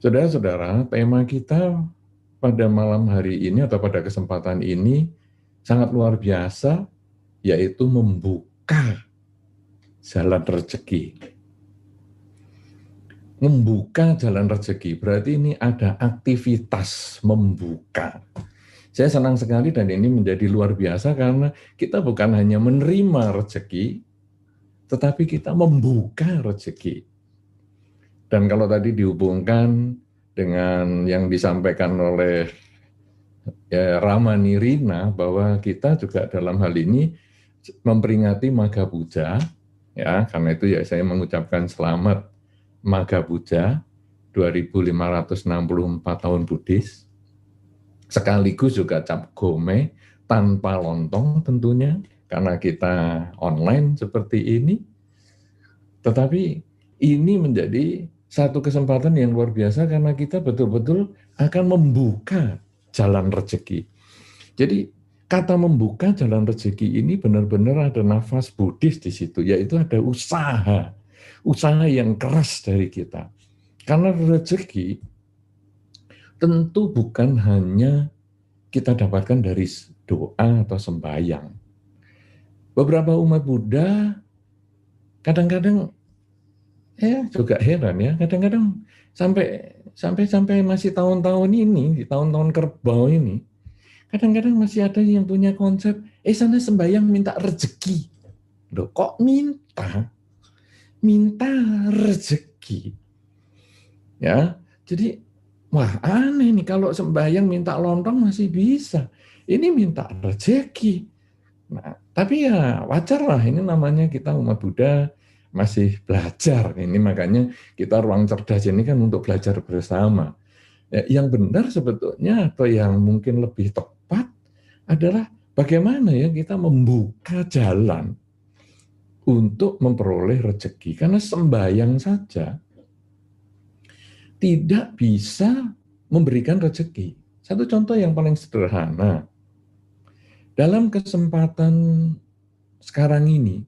Saudara-saudara, tema kita pada malam hari ini atau pada kesempatan ini sangat luar biasa, yaitu membuka jalan rezeki. Membuka jalan rezeki, berarti ini ada aktivitas membuka. Saya senang sekali dan ini menjadi luar biasa karena kita bukan hanya menerima rezeki, tetapi kita membuka rezeki. Dan kalau tadi dihubungkan dengan yang disampaikan oleh Rama Nirina, bahwa kita juga dalam hal ini memperingati Magha Puja, ya, karena itu ya saya mengucapkan selamat Magha Puja 2564 tahun Buddhis, sekaligus juga Cap Gome tanpa lontong tentunya, karena kita online seperti ini. Tetapi ini menjadi satu kesempatan yang luar biasa karena kita betul-betul akan membuka jalan rezeki. Jadi kata membuka jalan rezeki ini benar-benar ada nafas Buddhis di situ, yaitu ada usaha yang keras dari kita. Karena rezeki tentu bukan hanya kita dapatkan dari doa atau sembahyang. Beberapa umat Buddha kadang-kadang juga heran ya, kadang-kadang sampai masih tahun-tahun ini, di tahun-tahun kerbau ini, kadang-kadang masih ada yang punya konsep, sana sembahyang minta rezeki. Loh, kok minta rezeki? Ya, jadi wah aneh nih, kalau sembahyang minta lontong masih bisa, ini minta rezeki. Nah, tapi ya wajar lah, ini namanya kita umat Buddha masih belajar. Ini makanya kita ruang cerdas ini kan untuk belajar bersama. Yang benar sebetulnya atau yang mungkin lebih tepat adalah bagaimana ya kita membuka jalan untuk memperoleh rezeki. Karena sembahyang saja tidak bisa memberikan rezeki. Satu contoh yang paling sederhana, dalam kesempatan sekarang ini,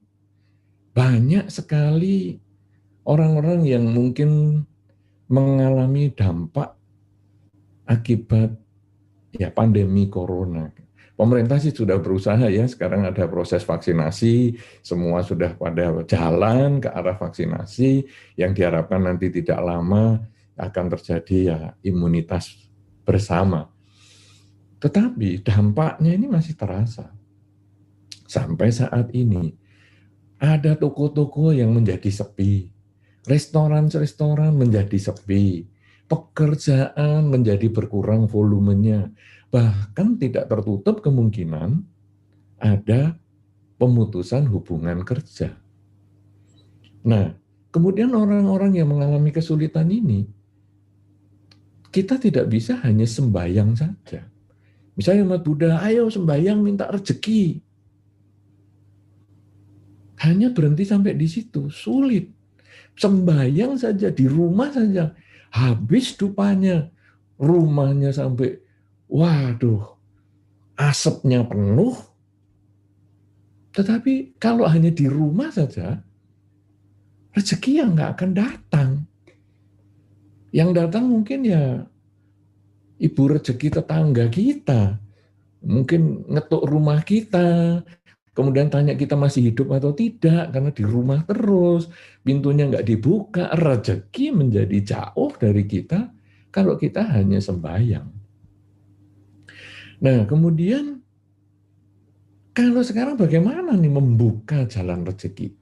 banyak sekali orang-orang yang mungkin mengalami dampak akibat pandemi corona. Pemerintah sih sudah berusaha ya, sekarang ada proses vaksinasi, semua sudah pada jalan ke arah vaksinasi, yang diharapkan nanti tidak lama akan terjadi imunitas bersama. Tetapi dampaknya ini masih terasa. Sampai saat ini, ada toko-toko yang menjadi sepi, restoran-restoran menjadi sepi, pekerjaan menjadi berkurang volumenya, bahkan tidak tertutup kemungkinan ada pemutusan hubungan kerja. Nah, kemudian orang-orang yang mengalami kesulitan ini, kita tidak bisa hanya sembahyang saja. Misalnya umat Buddha, ayo sembahyang minta rezeki. Hanya berhenti sampai di situ, sulit. Sembahyang saja, di rumah saja, habis dupanya, rumahnya sampai, waduh, asapnya penuh. Tetapi kalau hanya di rumah saja, rezeki yang nggak akan datang. Yang datang mungkin ya ibu rezeki tetangga kita, mungkin ngetuk rumah kita, kemudian tanya kita masih hidup atau tidak, karena di rumah terus, pintunya nggak dibuka, rezeki menjadi jauh dari kita kalau kita hanya sembahyang. Nah, kemudian kalau sekarang bagaimana nih membuka jalan rezeki?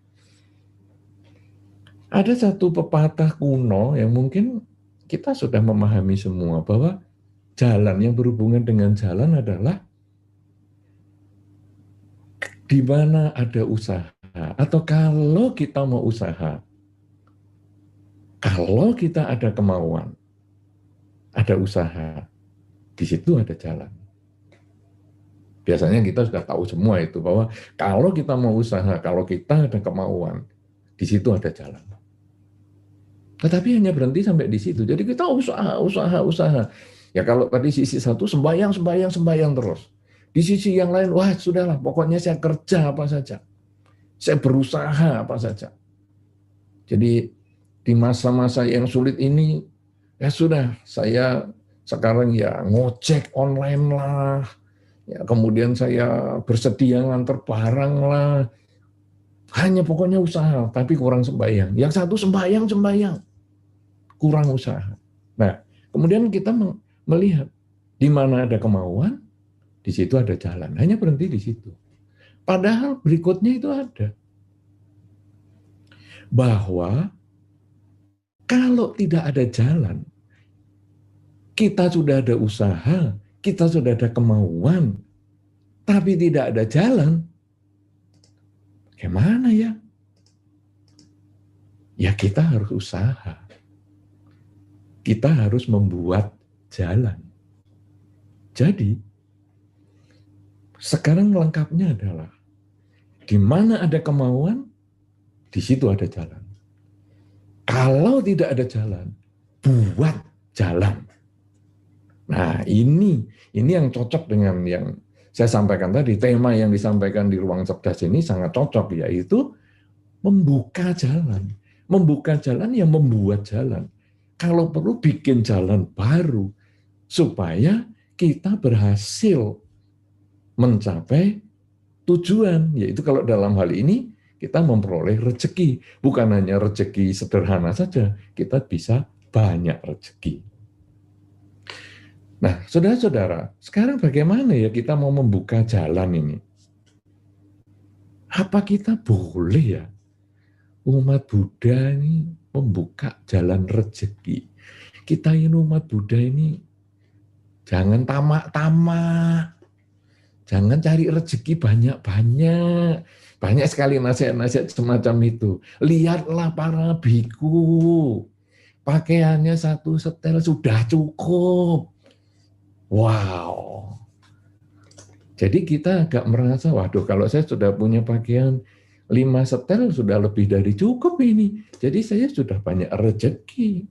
Ada satu pepatah kuno yang mungkin kita sudah memahami semua, bahwa jalan yang berhubungan dengan jalan adalah di mana ada usaha, atau kalau kita mau usaha, kalau kita ada kemauan, ada usaha, di situ ada jalan. Biasanya kita sudah tahu semua itu, bahwa kalau kita mau usaha, kalau kita ada kemauan, di situ ada jalan. Tetapi hanya berhenti sampai di situ. Jadi kita usaha. Ya kalau tadi sisi satu sembahyang terus. Di sisi yang lain, wah sudahlah, pokoknya saya kerja apa saja. Saya berusaha apa saja. Jadi di masa-masa yang sulit ini, Ya sudah, saya sekarang ya ngojek online lah, ya kemudian saya bersedia nganter barang lah, hanya pokoknya usaha, tapi kurang sembahyang. Yang satu sembahyang, kurang usaha. Nah, kemudian kita melihat di mana ada kemauan, di situ ada jalan. Hanya berhenti di situ. Padahal berikutnya itu ada. Bahwa kalau tidak ada jalan, kita sudah ada usaha, kita sudah ada kemauan, tapi tidak ada jalan, gimana ya? Ya kita harus usaha. Kita harus membuat jalan. Jadi, sekarang lengkapnya adalah di mana ada kemauan, di situ ada jalan. Kalau tidak ada jalan, buat jalan. Nah, ini yang cocok dengan yang saya sampaikan tadi. Tema yang disampaikan di Ruang Cerdas ini sangat cocok, yaitu membuka jalan. Membuka jalan yang membuat jalan. Kalau perlu bikin jalan baru, supaya kita berhasil mencapai tujuan, yaitu kalau dalam hal ini kita memperoleh rezeki. Bukan hanya rezeki sederhana saja, kita bisa banyak rezeki. Nah, saudara-saudara, sekarang bagaimana ya kita mau membuka jalan ini? Apa kita boleh ya umat Buddha ini membuka jalan rezeki? Kita ini umat Buddha ini jangan tamak-tamak, jangan cari rezeki banyak-banyak. Banyak sekali nasihat-nasihat semacam itu. Lihatlah para biku, pakaiannya satu setel sudah cukup. Wow. Jadi kita agak merasa, waduh kalau saya sudah punya pakaian 5 setel sudah lebih dari cukup ini. Jadi saya sudah banyak rezeki.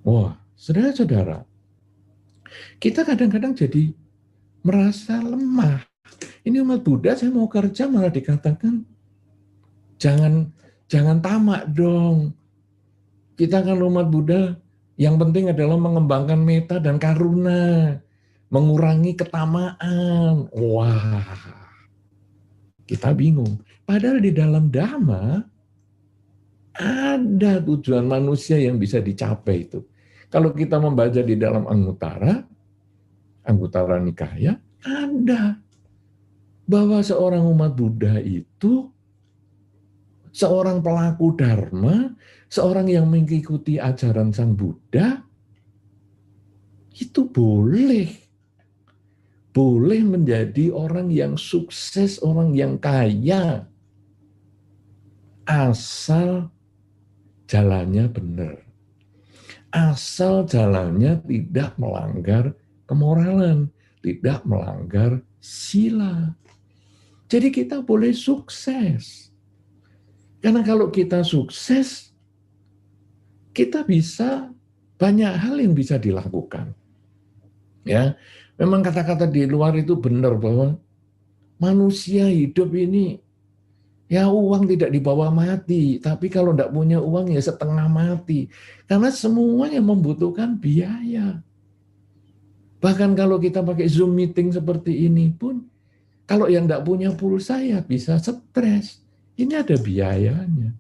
Wah, saudara-saudara, kita kadang-kadang jadi merasa lemah. Ini umat Buddha, saya mau kerja malah dikatakan, jangan tamak dong. Kita kan umat Buddha, yang penting adalah mengembangkan metta dan karuna, mengurangi ketamaan. Wah, kita bingung. Padahal di dalam Dhamma, ada tujuan manusia yang bisa dicapai itu. Kalau kita membaca di dalam Anguttara Nikaya, ada bahwa seorang umat Buddha itu seorang pelaku dharma, seorang yang mengikuti ajaran Sang Buddha, itu boleh menjadi orang yang sukses, orang yang kaya, asal jalannya benar. Asal jalannya tidak melanggar kemoralan, tidak melanggar sila. Jadi kita boleh sukses. Karena kalau kita sukses, kita bisa banyak hal yang bisa dilakukan. Ya, memang kata-kata di luar itu benar bahwa manusia hidup ini ya uang tidak dibawa mati, tapi kalau tidak punya uang ya setengah mati. Karena semua yang membutuhkan biaya. Bahkan kalau kita pakai Zoom meeting seperti ini pun, kalau yang tidak punya pulsa ya bisa stres. Ini ada biayanya.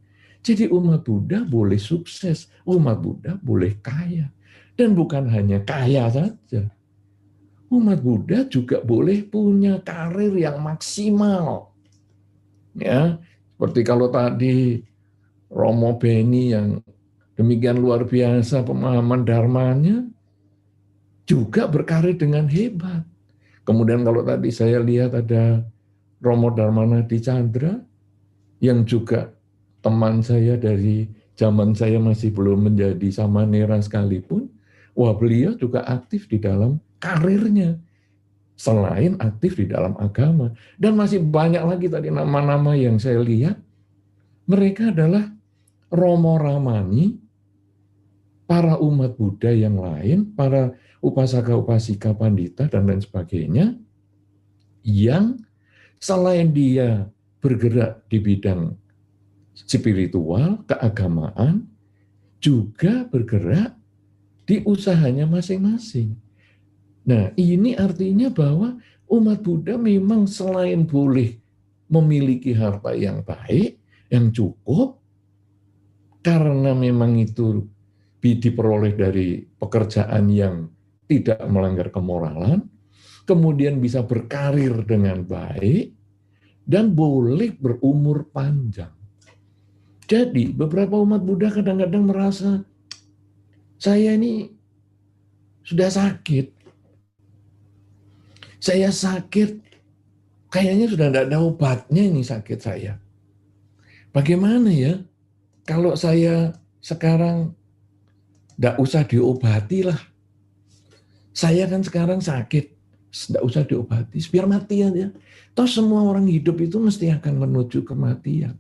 Jadi umat Buddha boleh sukses, umat Buddha boleh kaya. Dan bukan hanya kaya saja. Umat Buddha juga boleh punya karir yang maksimal. Ya, seperti kalau tadi Romo Beni yang demikian luar biasa pemahaman dharmanya, juga berkarir dengan hebat. Kemudian kalau tadi saya lihat ada Romo Dharmanadi Chandra, yang juga teman saya dari zaman saya masih belum menjadi samanera sekalipun, wah beliau juga aktif di dalam karirnya, selain aktif di dalam agama. Dan masih banyak lagi tadi nama-nama yang saya lihat, mereka adalah Romo Ramani, para umat Buddha yang lain, para upasaka-upasika pandita, dan lain sebagainya, yang selain dia bergerak di bidang spiritual, keagamaan, juga bergerak di usahanya masing-masing. Nah, ini artinya bahwa umat Buddha memang selain boleh memiliki harta yang baik, yang cukup, karena memang itu diperoleh dari pekerjaan yang tidak melanggar kemoralan, kemudian bisa berkarir dengan baik, dan boleh berumur panjang. Jadi beberapa umat Buddha kadang-kadang merasa, saya ini sudah sakit, saya sakit, kayaknya sudah tidak ada obatnya ini sakit saya. Bagaimana ya kalau saya sekarang tidak usah diobati lah. Saya kan sekarang sakit, tidak usah diobati, biar mati aja. Toh semua orang hidup itu mesti akan menuju kematian.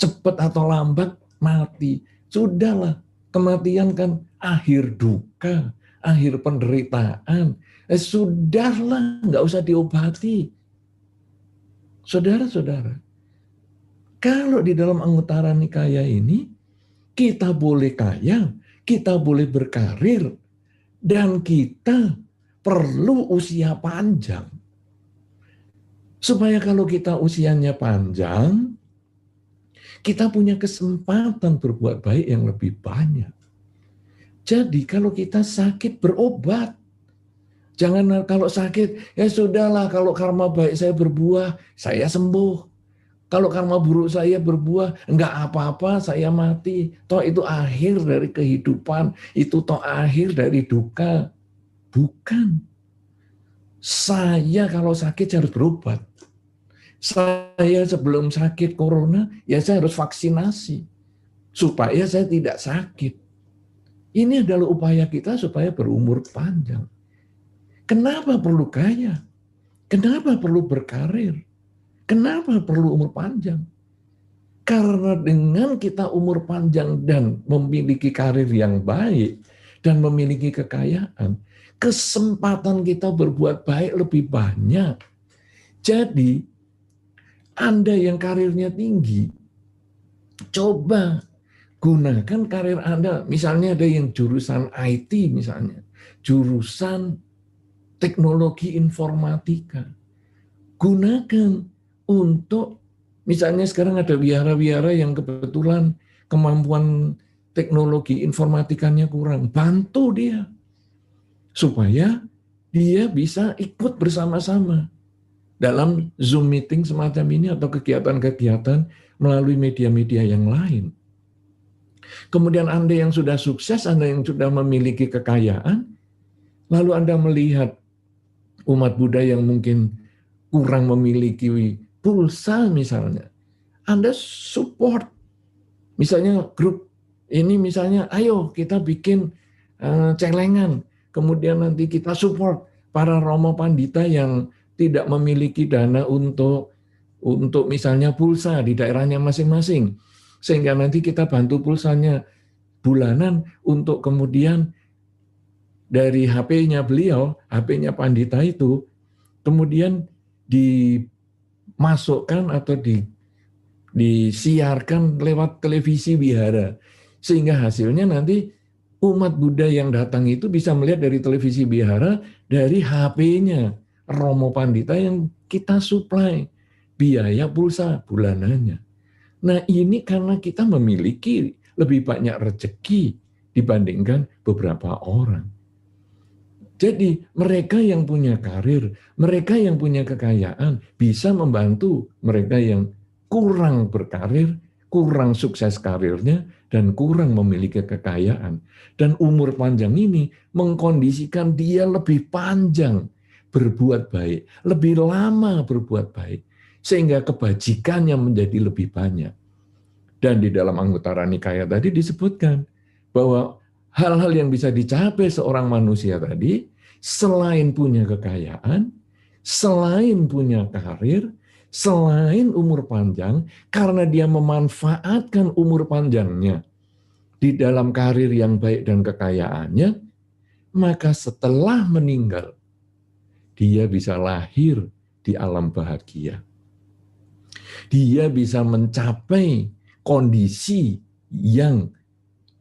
Cepat atau lambat mati. Sudahlah, kematian kan akhir duka, akhir penderitaan. Sudahlah, nggak usah diobati. Saudara-saudara, kalau di dalam Anguttara Nikaya ini, kita boleh kaya, kita boleh berkarir, dan kita perlu usia panjang. Supaya kalau kita usianya panjang, kita punya kesempatan berbuat baik yang lebih banyak. Jadi kalau kita sakit, berobat. Jangan kalau sakit, ya sudahlah, kalau karma baik saya berbuah, saya sembuh. Kalau karma buruk saya berbuah, enggak apa-apa, saya mati. Toh itu akhir dari kehidupan, itu toh akhir dari duka. Bukan. Saya kalau sakit saya harus berobat. Saya sebelum sakit corona, ya saya harus vaksinasi. Supaya saya tidak sakit. Ini adalah upaya kita supaya berumur panjang. Kenapa perlu kaya? Kenapa perlu berkarir? Kenapa perlu umur panjang? Karena dengan kita umur panjang dan memiliki karir yang baik dan memiliki kekayaan, kesempatan kita berbuat baik lebih banyak. Jadi, Anda yang karirnya tinggi, coba gunakan karir Anda. Misalnya ada yang jurusan IT misalnya, jurusan teknologi informatika. Gunakan untuk, misalnya sekarang ada wihara-wihara yang kebetulan kemampuan teknologi informatikanya kurang, bantu dia supaya dia bisa ikut bersama-sama dalam Zoom meeting semacam ini atau kegiatan-kegiatan melalui media-media yang lain. Kemudian Anda yang sudah sukses, Anda yang sudah memiliki kekayaan, lalu Anda melihat umat Buddha yang mungkin kurang memiliki pulsa misalnya, Anda support. Misalnya grup ini misalnya, ayo kita bikin celengan, kemudian nanti kita support para Romo Pandita yang tidak memiliki dana untuk misalnya pulsa di daerahnya masing-masing. Sehingga nanti kita bantu pulsanya bulanan untuk kemudian dari HP-nya beliau, HP-nya Pandita itu, kemudian dimasukkan atau disiarkan lewat televisi wihara. Sehingga hasilnya nanti umat Buddha yang datang itu bisa melihat dari televisi wihara, dari HP-nya Romo Pandita yang kita suplai biaya pulsa bulanannya. Nah ini karena kita memiliki lebih banyak rezeki dibandingkan beberapa orang. Jadi mereka yang punya karir, mereka yang punya kekayaan bisa membantu mereka yang kurang berkarir, kurang sukses karirnya, dan kurang memiliki kekayaan. Dan umur panjang ini mengkondisikan dia lebih panjang berbuat baik, lebih lama berbuat baik, sehingga kebajikannya menjadi lebih banyak. Dan di dalam Anguttara Nikaya tadi disebutkan bahwa hal-hal yang bisa dicapai seorang manusia tadi, selain punya kekayaan, selain punya karir, selain umur panjang, karena dia memanfaatkan umur panjangnya di dalam karir yang baik dan kekayaannya, maka setelah meninggal, dia bisa lahir di alam bahagia. Dia bisa mencapai kondisi yang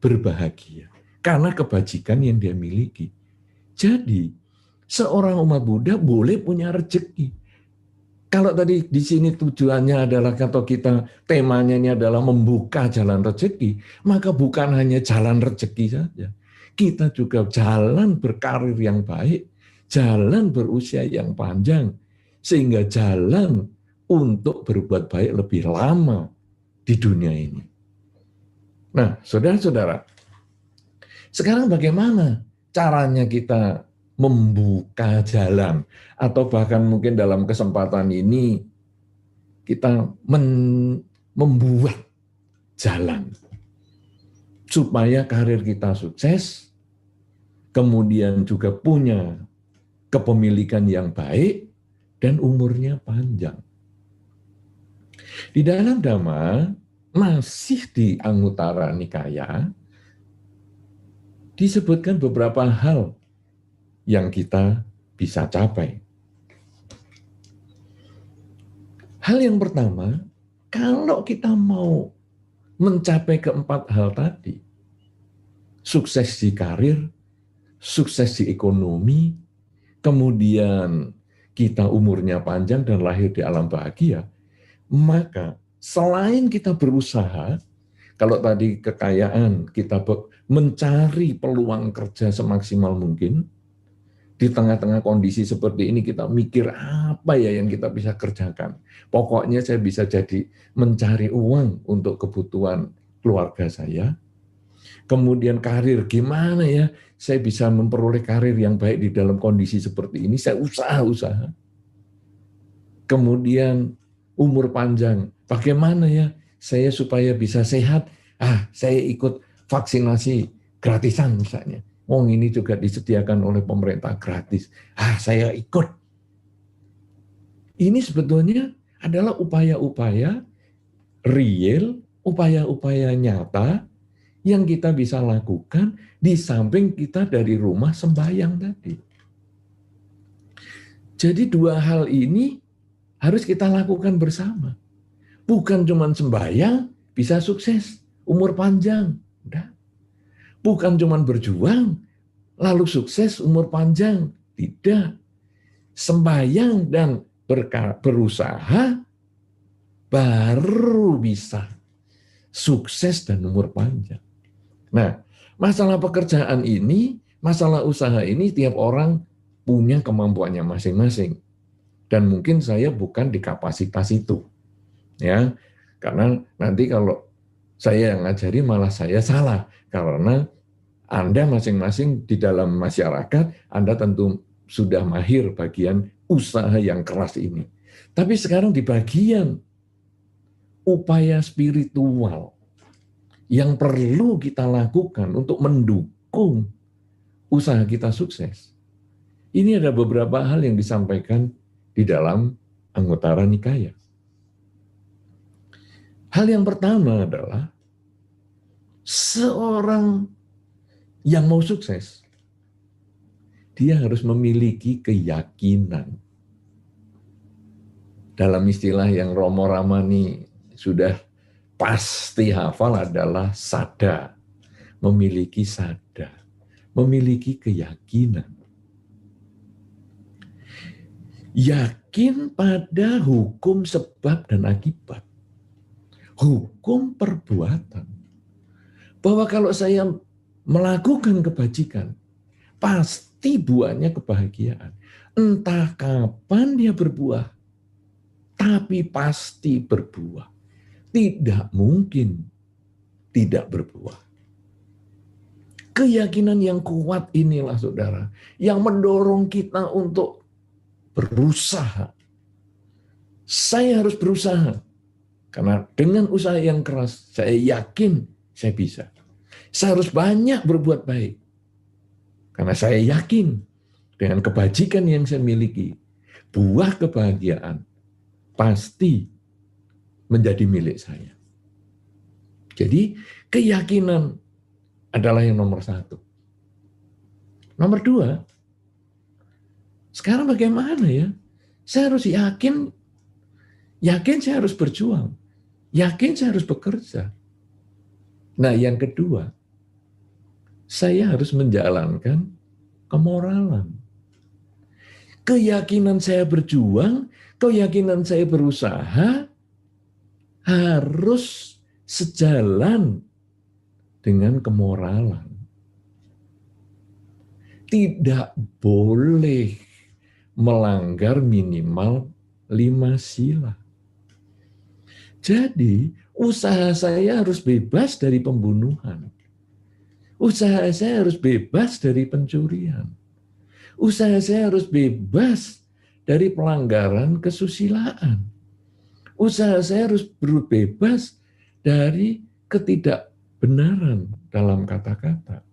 berbahagia. karena kebajikan yang dia miliki. Jadi, seorang umat Buddha boleh punya rezeki. Kalau tadi di sini tujuannya adalah atau kita temanya ini adalah membuka jalan rezeki, maka bukan hanya jalan rezeki saja. Kita juga jalan berkarir yang baik, jalan berusia yang panjang, sehingga jalan untuk berbuat baik lebih lama di dunia ini. Nah, saudara-saudara, sekarang bagaimana caranya kita membuka jalan, atau bahkan mungkin dalam kesempatan ini kita membuat jalan supaya karir kita sukses, kemudian juga punya kepemilikan yang baik dan umurnya panjang. Di dalam Dhamma, masih di Anguttara Nikaya, disebutkan beberapa hal yang kita bisa capai. Hal yang pertama, kalau kita mau mencapai keempat hal tadi, sukses di karir, sukses di ekonomi, kemudian kita umurnya panjang dan lahir di alam bahagia, maka selain kita berusaha, kalau tadi kekayaan, kita mencari peluang kerja semaksimal mungkin. Di tengah-tengah kondisi seperti ini kita mikir apa ya yang kita bisa kerjakan. Pokoknya saya bisa jadi mencari uang untuk kebutuhan keluarga saya. Kemudian karir, gimana ya saya bisa memperoleh karir yang baik di dalam kondisi seperti ini. Saya usaha. Kemudian umur panjang, bagaimana ya saya supaya bisa sehat. Saya ikut vaksinasi gratisan misalnya. Ini juga disediakan oleh pemerintah gratis. Saya ikut. Ini sebetulnya adalah upaya-upaya real, upaya-upaya nyata yang kita bisa lakukan di samping kita dari rumah sembahyang tadi. Jadi dua hal ini harus kita lakukan bersama. Bukan cuma sembahyang bisa sukses, umur panjang. Udah. Bukan cuma berjuang, lalu sukses umur panjang. Tidak. Sembahyang dan berusaha, baru bisa sukses dan umur panjang. Nah, masalah pekerjaan ini, masalah usaha ini, tiap orang punya kemampuannya masing-masing. Dan mungkin saya bukan di kapasitas itu. Ya, karena nanti kalau saya yang ngajari malah saya salah. Karena Anda masing-masing di dalam masyarakat, Anda tentu sudah mahir bagian usaha yang keras ini. Tapi sekarang di bagian upaya spiritual yang perlu kita lakukan untuk mendukung usaha kita sukses. Ini ada beberapa hal yang disampaikan di dalam Anguttara Nikaya. Hal yang pertama adalah seorang yang mau sukses, dia harus memiliki keyakinan. Dalam istilah yang Romo Ramani sudah pasti hafal adalah sada, memiliki sada, memiliki keyakinan. Yakin pada hukum sebab dan akibat, hukum perbuatan. Bahwa kalau saya melakukan kebajikan, pasti buahnya kebahagiaan. Entah kapan dia berbuah, tapi pasti berbuah. Tidak mungkin tidak berbuah. Keyakinan yang kuat inilah saudara, yang mendorong kita untuk berusaha. Saya harus berusaha. Karena dengan usaha yang keras, saya yakin saya bisa. Saya harus banyak berbuat baik. Karena saya yakin dengan kebajikan yang saya miliki, buah kebahagiaan pasti menjadi milik saya. Jadi keyakinan adalah yang nomor satu. Nomor dua, sekarang bagaimana ya? Saya harus yakin saya harus berjuang, yakin saya harus bekerja. Nah yang kedua, saya harus menjalankan kemoralan. Keyakinan saya berjuang, keyakinan saya berusaha harus sejalan dengan kemoralan. Tidak boleh melanggar minimal 5 sila. Jadi, usaha saya harus bebas dari pembunuhan. Usaha saya harus bebas dari pencurian. Usaha saya harus bebas dari pelanggaran kesusilaan. Usaha saya harus bebas dari ketidakbenaran dalam kata-kata.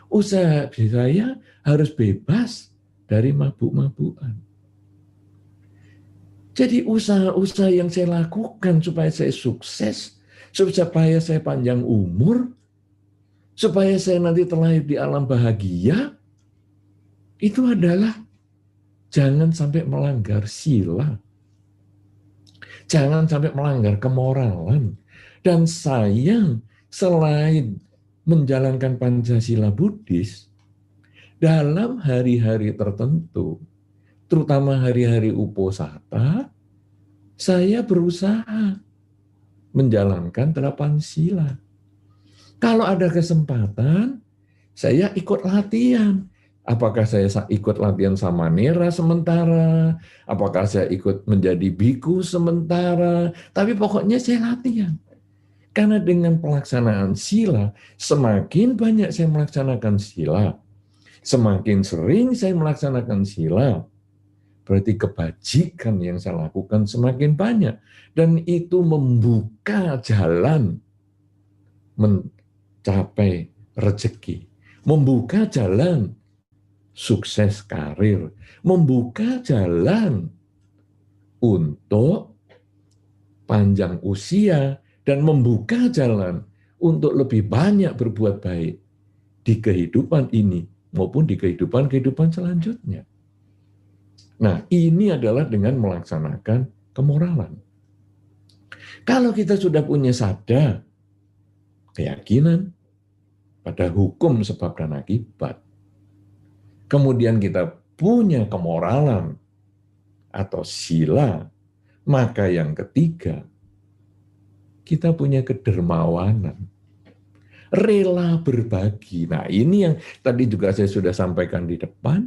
Usaha saya harus bebas dari mabuk-mabukan. Jadi usaha-usaha yang saya lakukan supaya saya sukses, supaya saya panjang umur, supaya saya nanti terlahir di alam bahagia, itu adalah jangan sampai melanggar sila. Jangan sampai melanggar kemoralan. Dan saya selain menjalankan Pancasila Buddhis, dalam hari-hari tertentu, terutama hari-hari Uposatha, saya berusaha menjalankan 8 sila. Kalau ada kesempatan, saya ikut latihan. Apakah saya ikut latihan samanera sementara, apakah saya ikut menjadi biku sementara, tapi pokoknya saya latihan. Karena dengan pelaksanaan sila, semakin banyak saya melaksanakan sila, semakin sering saya melaksanakan sila, berarti kebajikan yang saya lakukan semakin banyak. Dan itu membuka jalan mencapai rezeki, membuka jalan sukses karir, membuka jalan untuk panjang usia, dan membuka jalan untuk lebih banyak berbuat baik di kehidupan ini maupun di kehidupan selanjutnya. Nah, ini adalah dengan melaksanakan kemoralan. Kalau kita sudah punya sadar, keyakinan pada hukum sebab dan akibat, kemudian kita punya kemoralan atau sila, maka yang ketiga, kita punya kedermawanan, rela berbagi. Nah, ini yang tadi juga saya sudah sampaikan di depan.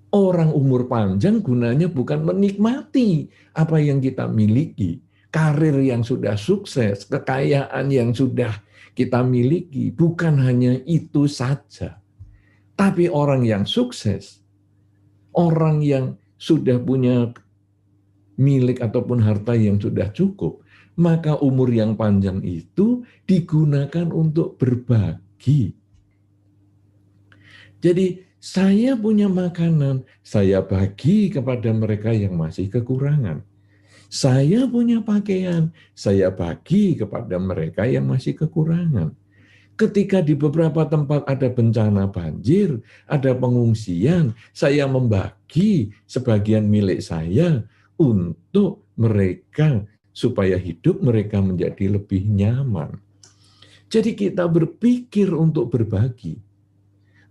Orang umur panjang gunanya bukan menikmati apa yang kita miliki, karir yang sudah sukses, kekayaan yang sudah kita miliki, bukan hanya itu saja. Tapi orang yang sukses, orang yang sudah punya milik ataupun harta yang sudah cukup, maka umur yang panjang itu digunakan untuk berbagi. Jadi saya punya makanan, saya bagi kepada mereka yang masih kekurangan. Saya punya pakaian, saya bagi kepada mereka yang masih kekurangan. Ketika di beberapa tempat ada bencana banjir, ada pengungsian, saya membagi sebagian milik saya untuk mereka supaya hidup mereka menjadi lebih nyaman. Jadi kita berpikir untuk berbagi.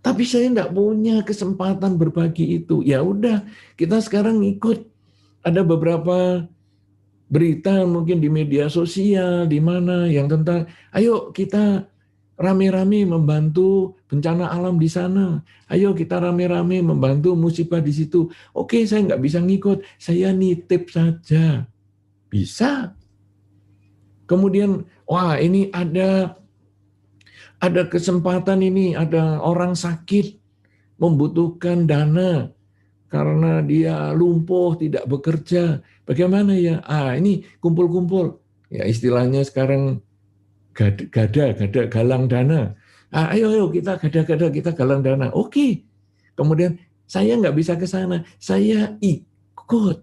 Tapi saya tidak punya kesempatan berbagi itu. Ya udah, kita sekarang ikut. Ada beberapa berita mungkin di media sosial, di mana yang tentang, ayo kita rame-rame membantu bencana alam di sana. Ayo kita rame-rame membantu musibah di situ. Oke, saya nggak bisa ngikut, saya nitip saja. Bisa. Kemudian, wah ini ada kesempatan ini, ada orang sakit membutuhkan dana karena dia lumpuh, tidak bekerja. Bagaimana ya? Ini kumpul-kumpul. Ya istilahnya sekarang galang dana. Ayo kita gada-gada, kita galang dana. Oke. Kemudian saya nggak bisa ke sana, saya ikut.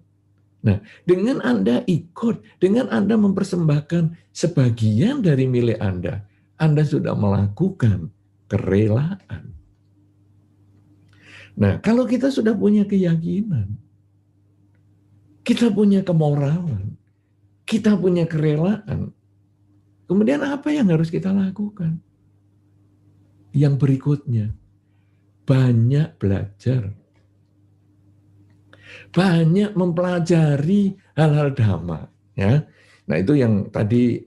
Nah, dengan Anda ikut, dengan Anda mempersembahkan sebagian dari milik Anda sudah melakukan kerelaan. Nah, kalau kita sudah punya keyakinan, kita punya kemoralan, kita punya kerelaan, kemudian apa yang harus kita lakukan? yang berikutnya, banyak belajar. Banyak mempelajari hal-hal Dhamma. Ya. Nah itu yang tadi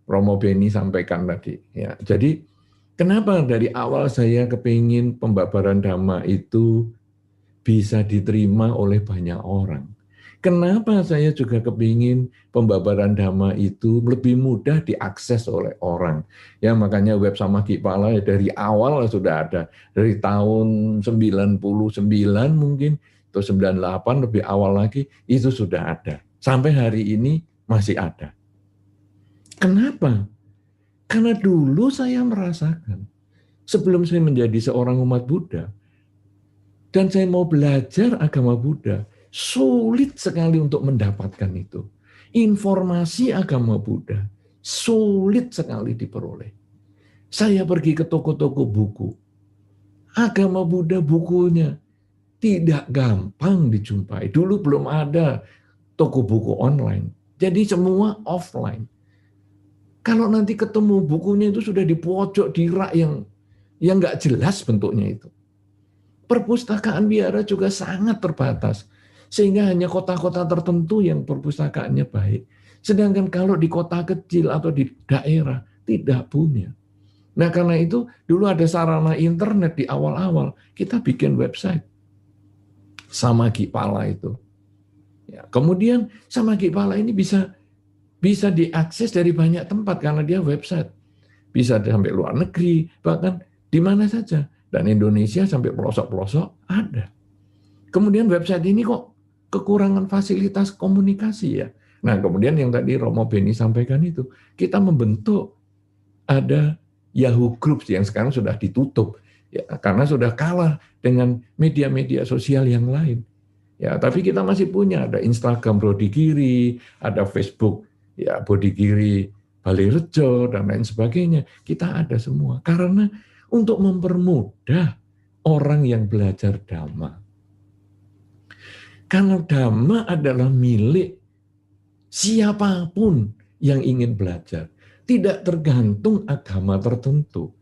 Romo Beni sampaikan tadi. Ya. Jadi kenapa dari awal saya kepingin pembabaran Dhamma itu bisa diterima oleh banyak orang. Kenapa saya juga kepingin pembabaran Dhamma itu lebih mudah diakses oleh orang. Ya makanya web Samagipala dari awal sudah ada. Dari tahun 99 mungkin, atau 98 lebih awal lagi, itu sudah ada. Sampai hari ini masih ada. Kenapa? Karena dulu saya merasakan, sebelum saya menjadi seorang umat Buddha, dan saya mau belajar agama Buddha, sulit sekali untuk mendapatkan itu. Informasi agama Buddha sulit sekali diperoleh. Saya pergi ke toko-toko buku. Agama Buddha bukunya tidak gampang dijumpai. Dulu belum ada toko buku online. Jadi semua offline. Kalau nanti ketemu bukunya itu sudah di pojok, di rak yang nggak jelas bentuknya itu. Perpustakaan biara juga sangat terbatas, sehingga hanya kota-kota tertentu yang perpustakaannya baik. Sedangkan kalau di kota kecil atau di daerah, tidak punya. Nah karena itu, dulu ada sarana internet di awal-awal, kita bikin website. Samagipala itu. Ya, kemudian Samagipala ini bisa diakses dari banyak tempat karena dia website. Bisa sampai luar negeri, bahkan di mana saja. Dan Indonesia sampai pelosok-pelosok ada. Kemudian website ini kok kekurangan fasilitas komunikasi ya. Nah kemudian yang tadi Romo Beni sampaikan itu, kita membentuk ada Yahoo Groups yang sekarang sudah ditutup. Ya, karena sudah kalah dengan media-media sosial yang lain. Ya, tapi kita masih punya, ada Instagram Bodigiri, ada Facebook ya Bodigiri Balirejo dan lain sebagainya. Kita ada semua. Karena untuk mempermudah orang yang belajar Dhamma. Karena Dhamma adalah milik siapapun yang ingin belajar. Tidak tergantung agama tertentu.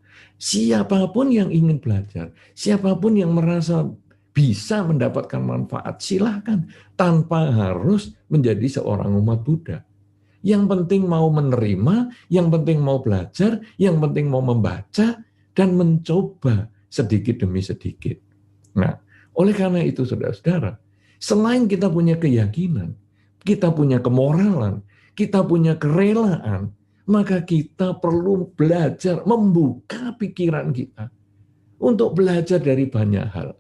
Siapapun yang ingin belajar, siapapun yang merasa bisa mendapatkan manfaat, silahkan. Tanpa harus menjadi seorang umat Buddha. Yang penting mau menerima, yang penting mau belajar, yang penting mau membaca, dan mencoba sedikit demi sedikit. Nah, oleh karena itu saudara-saudara, selain kita punya keyakinan, kita punya kemoralan, kita punya kerelaan, maka kita perlu belajar membuka pikiran kita untuk belajar dari banyak hal.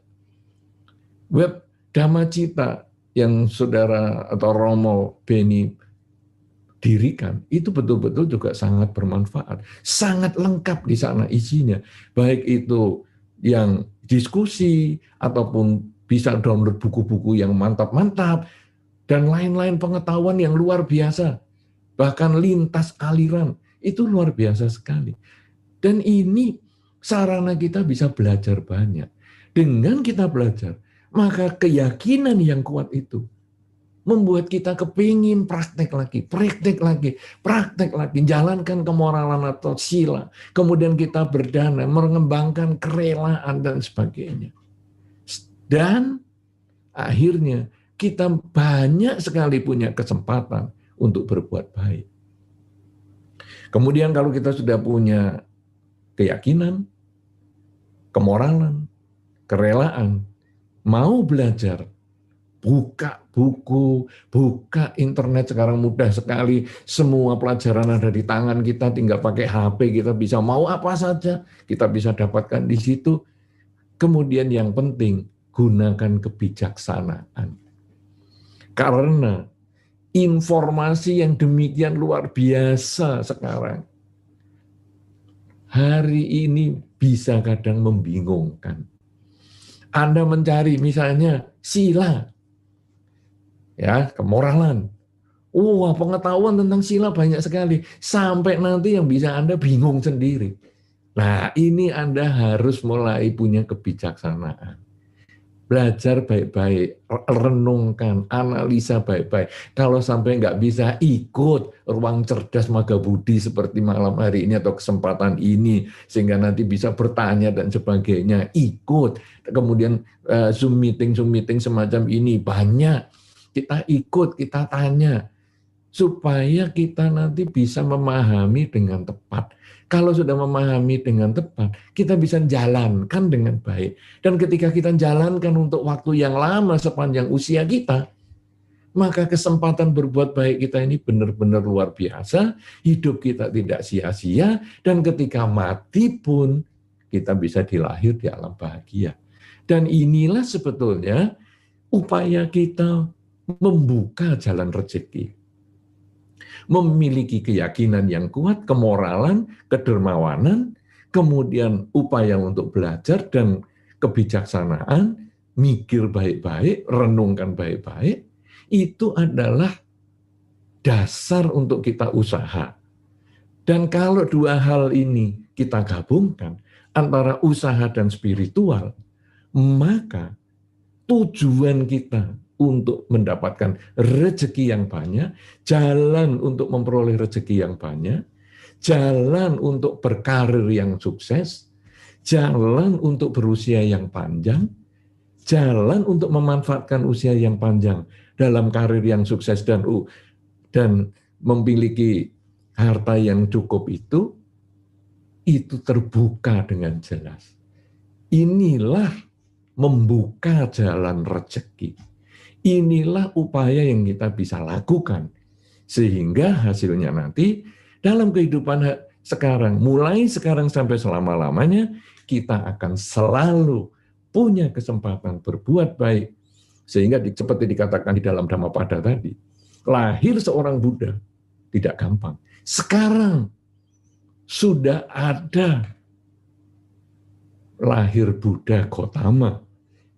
Web Dhammacita yang saudara atau Romo Beni dirikan, itu betul-betul juga sangat bermanfaat. Sangat lengkap di sana isinya. Baik itu yang diskusi, ataupun bisa download buku-buku yang mantap-mantap, dan lain-lain pengetahuan yang luar biasa. Bahkan lintas aliran, itu luar biasa sekali. Dan ini sarana kita bisa belajar banyak. Dengan kita belajar, maka keyakinan yang kuat itu membuat kita kepingin praktek lagi, jalankan kemoralan atau sila. Kemudian kita berdana, mengembangkan kerelaan dan sebagainya. Dan akhirnya kita banyak sekali punya kesempatan untuk berbuat baik. Kemudian kalau kita sudah punya keyakinan, kemoralan, kerelaan, mau belajar, buka buku, buka internet, sekarang mudah sekali, semua pelajaran ada di tangan kita, tinggal pakai HP, kita bisa mau apa saja, kita bisa dapatkan di situ. Kemudian yang penting, gunakan kebijaksanaan. Karena informasi yang demikian luar biasa sekarang, hari ini bisa kadang membingungkan. Anda mencari misalnya sila, ya, kemoralan. Wah, pengetahuan tentang sila banyak sekali. Sampai nanti yang bisa Anda bingung sendiri. Nah, ini Anda harus mulai punya kebijaksanaan. belajar baik-baik, renungkan, analisa baik-baik. Kalau sampai nggak bisa, ikut ruang cerdas Magabudi seperti malam hari ini atau kesempatan ini, sehingga nanti bisa bertanya dan sebagainya, ikut. Kemudian Zoom meeting semacam ini, banyak. Kita ikut, kita tanya, supaya kita nanti bisa memahami dengan tepat. Kalau sudah memahami dengan tepat, kita bisa jalankan dengan baik. Dan ketika kita jalankan untuk waktu yang lama sepanjang usia kita, maka kesempatan berbuat baik kita ini benar-benar luar biasa, hidup kita tidak sia-sia, dan ketika mati pun kita bisa dilahir di alam bahagia. Dan inilah sebetulnya upaya kita membuka jalan rezeki. Memiliki keyakinan yang kuat, kemoralan, kedermawanan, kemudian upaya untuk belajar dan kebijaksanaan, mikir baik-baik, renungkan baik-baik, itu adalah dasar untuk kita usaha. Dan kalau dua hal ini kita gabungkan, antara usaha dan spiritual, maka tujuan kita untuk mendapatkan rezeki yang banyak, jalan untuk memperoleh rezeki yang banyak, jalan untuk berkarir yang sukses, jalan untuk berusia yang panjang, jalan untuk memanfaatkan usia yang panjang dalam karir yang sukses dan memiliki harta yang cukup itu terbuka dengan jelas. Inilah membuka jalan rezeki. Inilah upaya yang kita bisa lakukan. Sehingga hasilnya nanti dalam kehidupan sekarang, mulai sekarang sampai selama-lamanya, kita akan selalu punya kesempatan berbuat baik. Sehingga seperti dikatakan di dalam Dhammapada tadi, lahir seorang Buddha tidak gampang. Sekarang sudah ada lahir Buddha Gautama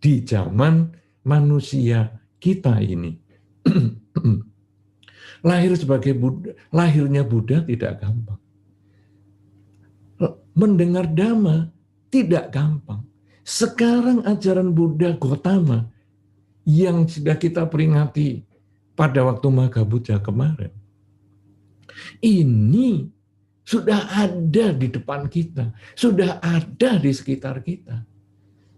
di zaman manusia kita ini. Lahir sebagai Buddha, lahirnya Buddha tidak gampang. Mendengar Dhamma tidak gampang. Sekarang ajaran Buddha Gautama yang sudah kita peringati pada waktu Maghabudha kemarin, ini sudah ada di depan kita, sudah ada di sekitar kita.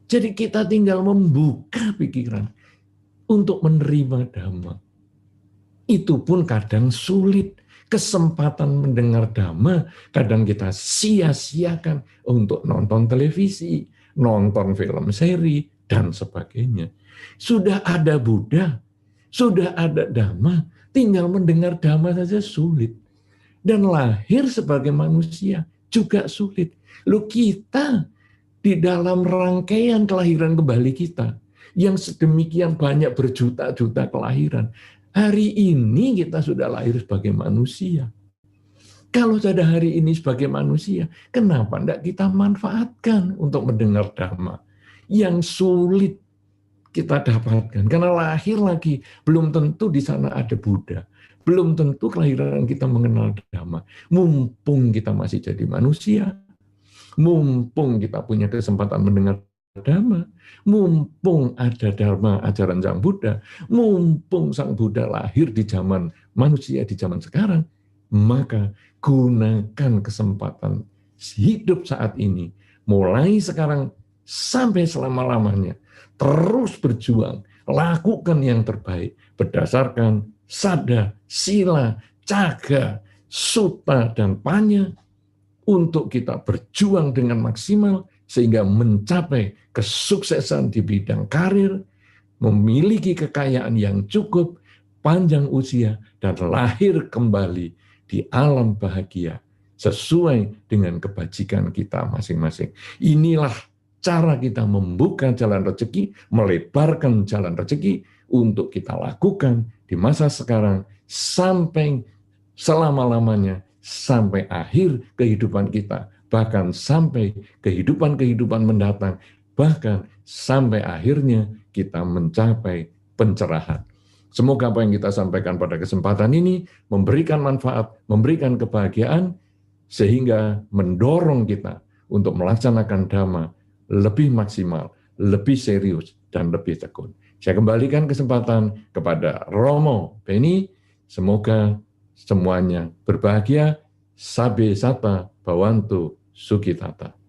Jadi kita tinggal membuka pikiran untuk menerima Dhamma. Itu pun kadang sulit. Kesempatan mendengar Dhamma kadang kita sia-siakan untuk nonton televisi, nonton film seri, dan sebagainya. Sudah ada Buddha, sudah ada Dhamma, tinggal mendengar Dhamma saja sulit. Dan lahir sebagai manusia juga sulit. Lalu kita di dalam rangkaian kelahiran kembali kita, yang sedemikian banyak berjuta-juta kelahiran, hari ini kita sudah lahir sebagai manusia. Kalau sudah hari ini sebagai manusia, kenapa tidak kita manfaatkan untuk mendengar Dhamma yang sulit kita dapatkan? Karena lahir lagi, belum tentu di sana ada Buddha. Belum tentu kelahiran kita mengenal Dhamma. Mumpung kita masih jadi manusia, mumpung kita punya kesempatan mendengar Dhamma, mumpung ada Dharma ajaran Sang Buddha, mumpung Sang Buddha lahir di zaman manusia di zaman sekarang, maka gunakan kesempatan hidup saat ini, mulai sekarang sampai selama-lamanya, terus berjuang, lakukan yang terbaik berdasarkan sada, sila, caga, sutta, dan panya, untuk kita berjuang dengan maksimal sehingga mencapai kesuksesan di bidang karir, memiliki kekayaan yang cukup, panjang usia, dan lahir kembali di alam bahagia sesuai dengan kebajikan kita masing-masing. Inilah cara kita membuka jalan rezeki, melebarkan jalan rezeki untuk kita lakukan di masa sekarang sampai selama-lamanya, sampai akhir kehidupan kita, bahkan sampai kehidupan-kehidupan mendatang, bahkan sampai akhirnya kita mencapai pencerahan. Semoga apa yang kita sampaikan pada kesempatan ini memberikan manfaat, memberikan kebahagiaan, sehingga mendorong kita untuk melaksanakan Dhamma lebih maksimal, lebih serius, dan lebih tekun. Saya kembalikan kesempatan kepada Romo Beni. Semoga semuanya berbahagia. Sabe Sata Bawantu Sukitata.